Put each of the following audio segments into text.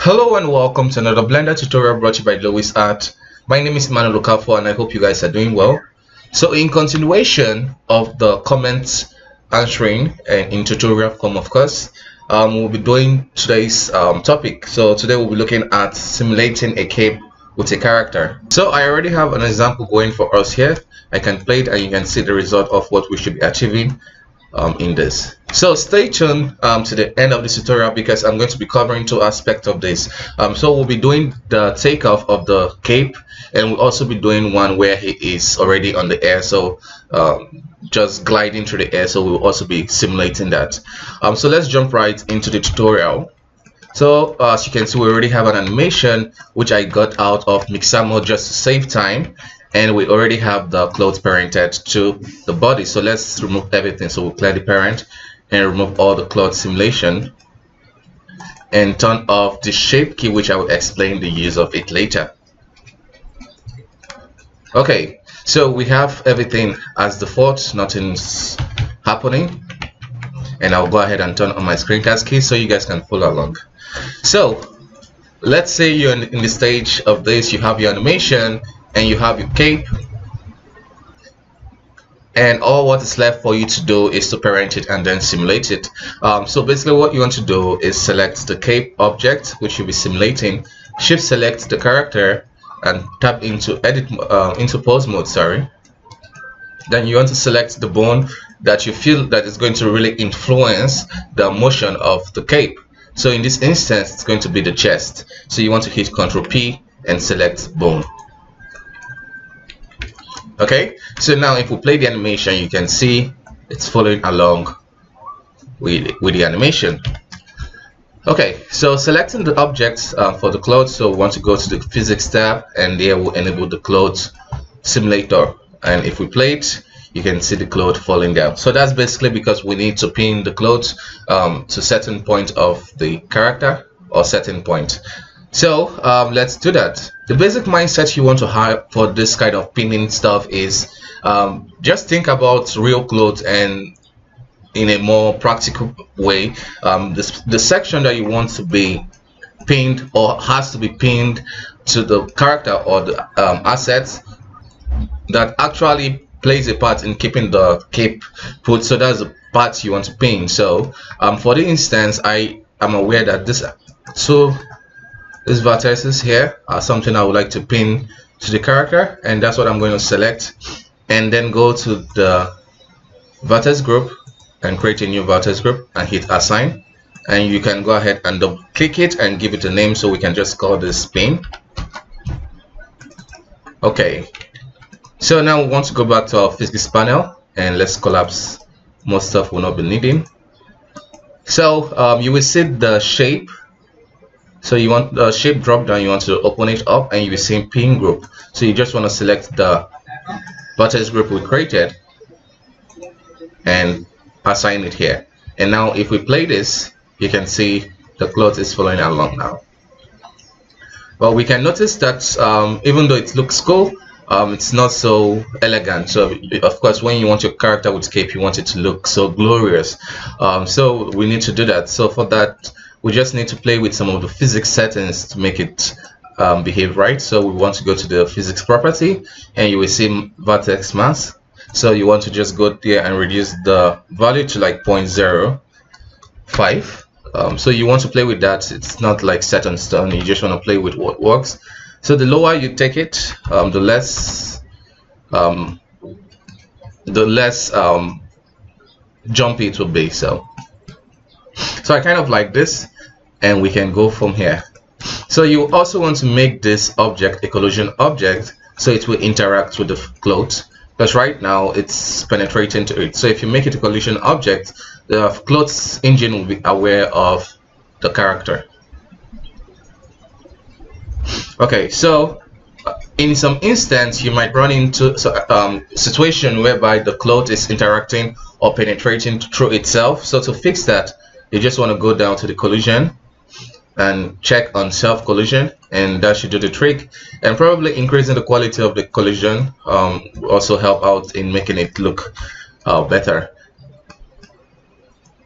Hello and welcome to another Blender tutorial brought to you by Luwizart. My name is Emmanuel Okafo and I hope you guys are doing well. So in continuation of the comments answering and in tutorial form, of course, we'll be doing today's topic. So today we'll be looking at simulating a cape with a character. So I already have an example going for us here. I can play it and you can see the result of what we should be achieving in this. So stay tuned to the end of this tutorial because I'm going to be covering two aspects of this. So we'll be doing the takeoff of the cape, and we'll also be doing one where he is already on the air, so just gliding through the air. So we'll also be simulating that. So let's jump right into the tutorial. So as you can see, we already have an animation which I got out of Mixer mode just to save time, and we already have the clothes parented to the body. So let's remove everything. So we'll clear the parent and remove all the cloth simulation and turn off the shape key, which I will explain the use of it later. Okay, so we have everything as default, nothing's happening, and I'll go ahead and turn on my screencast key so you guys can follow along. So let's say you're in the stage of this, you have your animation and you have your cape, and all what is left for you to do is to parent it and then simulate it. So basically what you want to do is select the cape object which you'll be simulating, shift select the character and tap into edit into pose mode, sorry. Then you want to select the bone that you feel that is going to really influence the motion of the cape. So in this instance it's going to be the chest, so you want to hit Ctrl P and select bone. Okay, so now if we play the animation, you can see it's following along with the animation. Okay, so selecting the objects for the clothes, so we want to go to the physics tab, and there we'll enable the clothes simulator, and if we play it, you can see the cloth falling down. So that's basically because we need to pin the clothes to certain point of the character or certain point. So let's do that. The basic mindset you want to have for this kind of pinning stuff is just think about real clothes and in a more practical way. The section that you want to be pinned or has to be pinned to the character or the assets that actually plays a part in keeping the cape put. So that's the part you want to pin. So for the instance, I am aware that these vertices here are something I would like to pin to the character, and that's what I'm going to select, and then go to the vertex group and create a new vertex group and hit assign, and you can go ahead and double click it and give it a name, so we can just call this pin. Okay, so now we want to go back to our physics panel and let's collapse most stuff we'll not be needing. So you will see the shape. So you want the shape drop down, you want to open it up, and you will see pin group. So you just want to select the vertex group we created and assign it here. And now if we play this, you can see the cloth is following along now. But we can notice that even though it looks cool, it's not so elegant. So of course when you want your character with cape, you want it to look so glorious. So we need to do that. So for that, we just need to play with some of the physics settings to make it behave right. So we want to go to the physics property, and you will see vertex mass. So you want to just go there and reduce the value to like 0.05. So you want to play with that. It's not like set in stone. You just want to play with what works. So the lower you take it, the less jumpy it will be. So I kind of like this, and we can go from here. So you also want to make this object a collision object, so it will interact with the clothes, because right now it's penetrating to it. So if you make it a collision object, the clothes engine will be aware of the character. Okay, so in some instance you might run into situation whereby the cloth is interacting or penetrating through itself. So to fix that, you just want to go down to the collision and check on self collision, and that should do the trick. And probably increasing the quality of the collision will also help out in making it look better.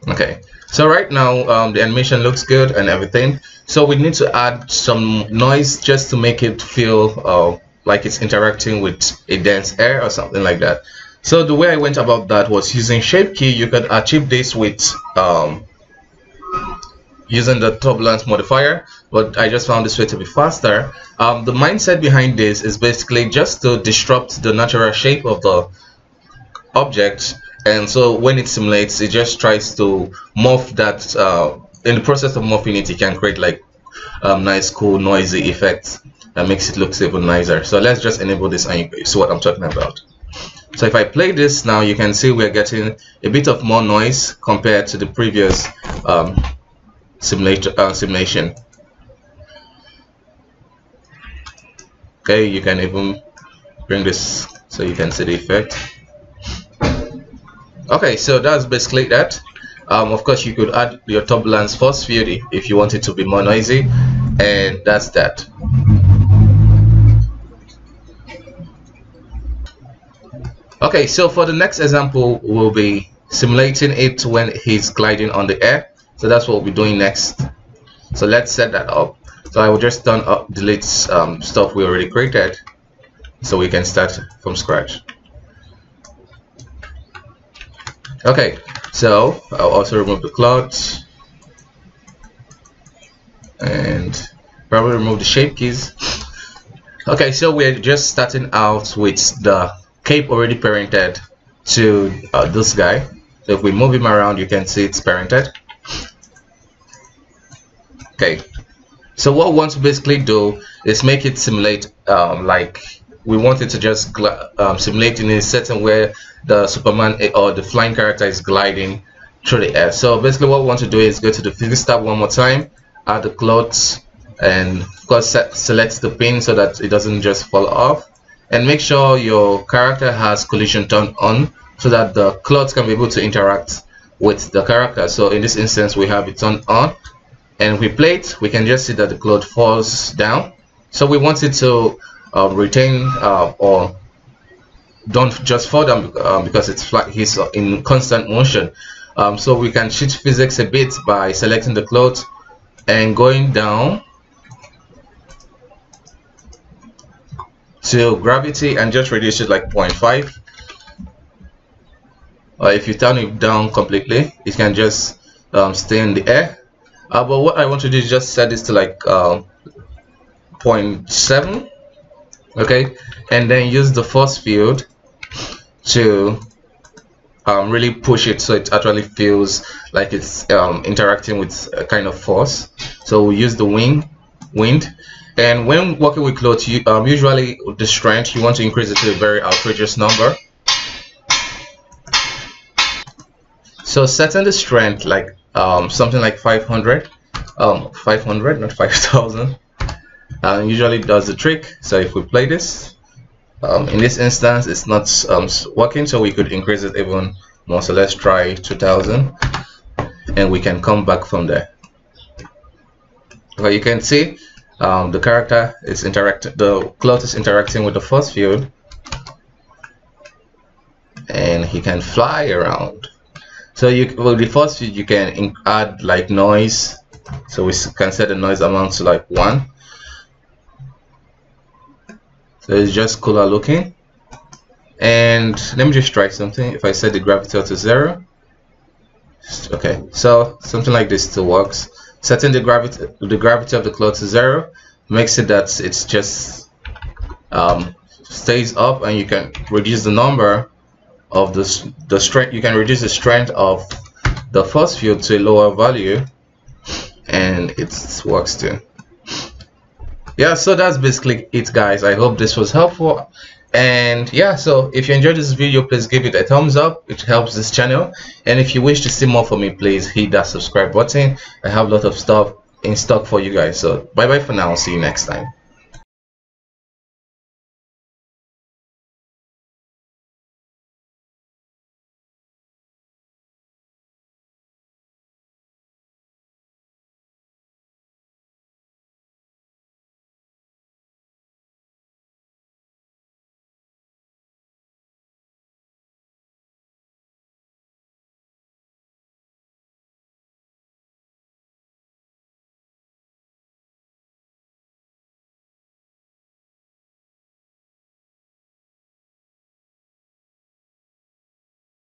Okay, so right now the animation looks good and everything. So we need to add some noise just to make it feel like it's interacting with a dense air or something like that. So the way I went about that was using shape key. You could achieve this with using the turbulence modifier, but I just found this way to be faster. The mindset behind this is basically just to disrupt the natural shape of the object, and so when it simulates, it just tries to morph that. In the process of morphing it, you can create like nice, cool, noisy effects that makes it look even nicer. So let's just enable this and you see what I'm talking about. So if I play this now, you can see we're getting a bit of more noise compared to the previous simulation. Okay, you can even bring this so you can see the effect. Okay, so that's basically that. Of course, you could add your turbulence force field if you want it to be more noisy, and that's that. Okay, so for the next example, we'll be simulating it when he's gliding on the air. So that's what we'll be doing next. So let's set that up. So I will just delete stuff we already created so we can start from scratch. Okay, so I'll also remove the cloth and probably remove the shape keys. Okay, so we're just starting out with the cape already parented to this guy. So if we move him around, you can see it's parented. Okay, so what we want to basically do is make it simulate like we want it to just simulate in a setting where the Superman or the flying character is gliding through the air. So basically what we want to do is go to the physics tab one more time, add the clothes, and of course select the pin so that it doesn't just fall off, and make sure your character has collision turned on so that the clothes can be able to interact with the character. So in this instance we have it turned on, and if we play it, we can just see that the cloth falls down. So we want it to retain or don't just fall down because it's flat. He's in constant motion. So we can cheat physics a bit by selecting the cloth and going down to gravity and just reduce it like 0.5. Or if you turn it down completely, it can just stay in the air. But what I want to do is just set this to like 0.7, okay, and then use the force field to really push it so it actually feels like it's interacting with a kind of force. So we use the wind, and when working with clothes, usually the strength you want to increase it to a very outrageous number. So setting the strength like something like 500, 500, not 5,000, usually does the trick. So if we play this, in this instance it's not working, so we could increase it even more. So let's try 2,000, and we can come back from there. Okay, you can see the character is the cloth is interacting with the force field, and he can fly around. So with the force field you can add like noise, so we can set the noise amount to like 1. So it's just cooler looking. And let me just try something. If I set the gravity to 0, okay, so something like this still works. Setting the gravity of the cloth to 0 makes it that it's just stays up, and you can reduce the number of the strength. You can reduce the strength of the force field to a lower value, and it works too. Yeah, so that's basically it, guys. I hope this was helpful, and yeah, so if you enjoyed this video, please give it a thumbs up. It helps this channel, and if you wish to see more from me, please hit that subscribe button. I have a lot of stuff in stock for you guys. So bye bye for now. See you next time.